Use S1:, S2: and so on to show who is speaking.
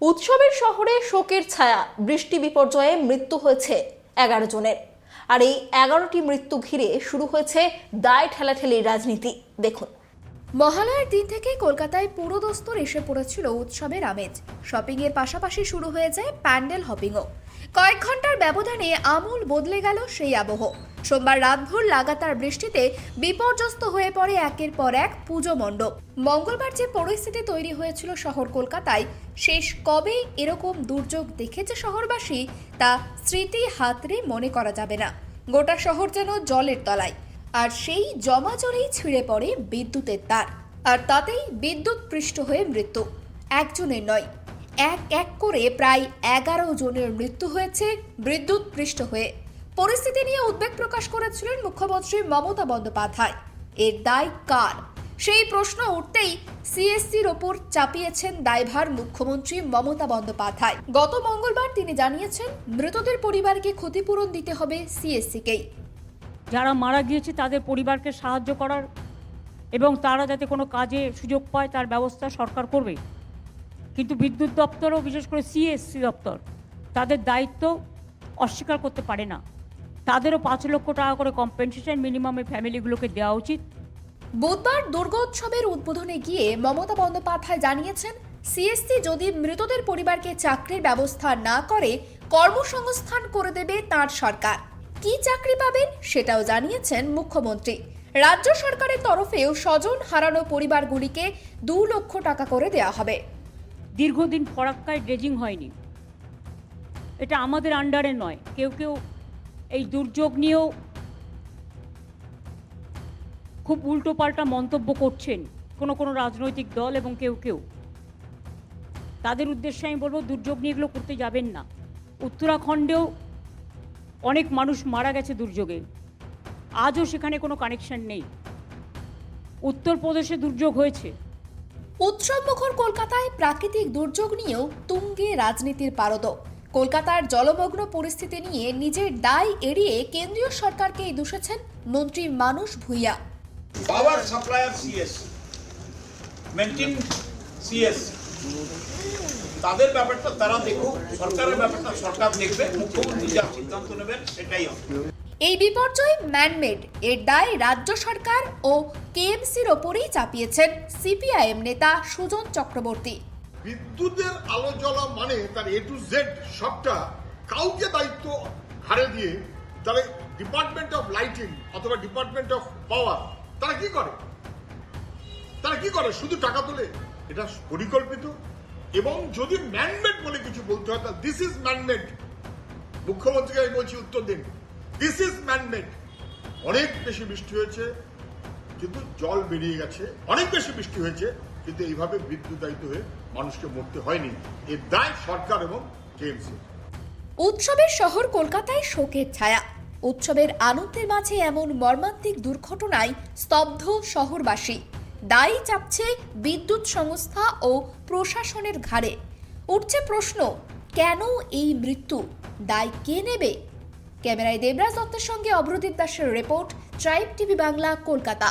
S1: উৎসবের শহরে শোকের ছায়া, বৃষ্টি বিপর্যয়ে মৃত্যু হয়েছে 11 জনের। আর এই 11টি মৃত্যু ঘিরে শুরু হয়েছে দায় ঠেলাঠেলির রাজনীতি। দেখুন,
S2: মহালয়ার দিন থেকে কলকাতায় পুরোদস্তুর এসে পড়েছিল উৎসবের আমেজ। শপিং এর পাশাপাশি শুরু হয়ে যায় প্যান্ডেল হপিংও। কয়েক ঘন্টার ব্যবধানে আমূল বদলে গেল সেই আবহ। সোমবার রাতভর লাগাতার বৃষ্টিতে বিপর্যস্ত হয়ে পড়ে একের পর এক পুজো মণ্ডপ। মঙ্গলবার যে পরিস্থিতি তৈরি হয়েছিল শহর কলকাতায়, শেষ কবে এরকম দুর্যোগ দেখেছে শহরবাসী তা স্মৃতি হাতড়ে মনে করা যাবে না। গোটা শহর যেন জলের তলায়, আর সেই জমা জলেই ছিঁড়ে পড়ে বিদ্যুতের তার, আর তাতেই বিদ্যুৎ পৃষ্ঠ হয়ে মৃত্যু। একজনের নয়, এক এক করে প্রায় 11 জনের মৃত্যু হয়েছে বিদ্যুৎ পৃষ্ঠ হয়ে। পরিস্থিতি নিয়ে উদ্বেগ প্রকাশ করেছিলেন মুখ্যমন্ত্রী মমতা বন্দ্যোপাধ্যায়। এর দায় কার, সেই প্রশ্ন উঠতেই সিএসসির ওপর চাপিয়েছেন দায়ভার মুখ্যমন্ত্রী মমতা বন্দ্যোপাধ্যায়। গত মঙ্গলবার তিনি জানিয়েছেন, মৃতদের পরিবারকে ক্ষতিপূরণ দিতে হবে সিএসসিকেই।
S3: যারা মারা গিয়েছে তাদের পরিবারকে সাহায্য করার এবং তারা যাতে কোনো কাজে সুযোগ পায় তার ব্যবস্থা সরকার করবে। কিন্তু বিদ্যুৎ দপ্তরও, বিশেষ করে সিএসসি দপ্তর, তাদের দায়িত্ব অস্বীকার করতে পারে না। তাদেরও 5 লক্ষ টাকা করে কম্পেনসেশন মিনিমাম এই ফ্যামিলিগুলোকে দেওয়া উচিত।
S2: বুধবার দুর্গোৎসবের উদ্বোধনে গিয়ে মমতা বন্দ্যোপাধ্যায় জানিয়েছেন, সিএসসি যদি মৃতদের পরিবারকে চাকরির ব্যবস্থা না করে কর্মসংস্থান করে দেবে তার সরকার। কি চাকরি পাবেন সেটাও জানিয়েছেন মুখ্যমন্ত্রী। রাজ্য সরকারের তরফেও স্বজন হারানো পরিবারগুলিকে 2 লক্ষ টাকা করে দেওয়া হবে।
S3: দীর্ঘদিন ফরাক্কায় ড্রেজিং হয়নি, এটা আমাদের আন্ডারে নয়। কেউ কেউ এই দুর্যোগ নিয়েও খুব উল্টোপাল্টা মন্তব্য করছেন, কোনো রাজনৈতিক দল এবং কেউ তাদের উদ্দেশ্যে আমি বলবো, দুর্যোগ নিয়ে এগুলো করতে যাবেন না। উত্তরাখণ্ডেও অনেক মানুষ মারা গেছে দুর্যোগে, আজও সেখানে কোনো কানেকশন নেই। উত্তরপ্রদেশে দুর্যোগ হয়েছে।
S2: উৎসবমুখর কলকাতায় প্রাকৃতিক দুর্যোগ নিয়েও তুঙ্গে রাজনীতির পারদ। কলকাতার জলমগ্ন পরিস্থিতি নিয়ে নিজের দায় এড়িয়ে কেন্দ্রীয় সরকারকেই দোষেছেন মন্ত্রী মানস ভুঁইয়া।
S4: পাওয়ার সাপ্লায়ার সিএস, মেনটেন সিএস, তাদের ব্যাপারটা তারা দেখুক, সরকারের ব্যাপারটা সরকার দেখবে, মুখ্যমন্ত্রী যা সিদ্ধান্ত নেবেন সেটাই হবে।
S2: এই বিপর্যয় ম্যানমেড, এর দায় রাজ্য সরকার ও কেএমসির ওপরেই চাপিয়েছেন সিপিআইএম নেতা সুজন চক্রবর্তী।
S5: বিদ্যুতের আলো জ্বলা মানে তার এ টু জেড সবটা কাউকে দায়িত্ব ঘাড়ে দিয়ে তাহলে ডিপার্টমেন্ট অফ লাইটিং অথবা ডিপার্টমেন্ট অফ পাওয়ার তারা কি করে শুধু টাকা তোলে? এটা পরিকল্পিত। এবং যদি ম্যানমেড বলে কিছু বলতে হয় তাহলে দিস ইজ ম্যানমেড। মুখ্যমন্ত্রীকে আমি বলছি, উত্তর দিন, দিস ইজ ম্যানমেড। অনেক বেশি বৃষ্টি হয়েছে কিন্তু জল বেরিয়ে গেছে, অনেক বেশি বৃষ্টি হয়েছে কিন্তু এইভাবে বিদ্যুতায়িত হয়ে মানুষকে মরতে হয়নি। এর দায় সরকার এবং কেএমসি।
S2: উৎসবের শহর কলকাতায় শোকের ছায়া। উৎসবের আনন্দের মাঝে এমন মর্মান্তিক দুর্ঘটনায় স্তব্ধ শহরবাসী। দায়ী চাপছে বিদ্যুৎ সংস্থা ও প্রশাসনের ঘাড়ে। উঠছে প্রশ্ন, কেন এই মৃত্যু, দায় কে নেবে? ক্যামেরায় দেবরাজ দত্তের সঙ্গে অভ্রদীপ দাসের report, tribe TV Bangla, Kolkata.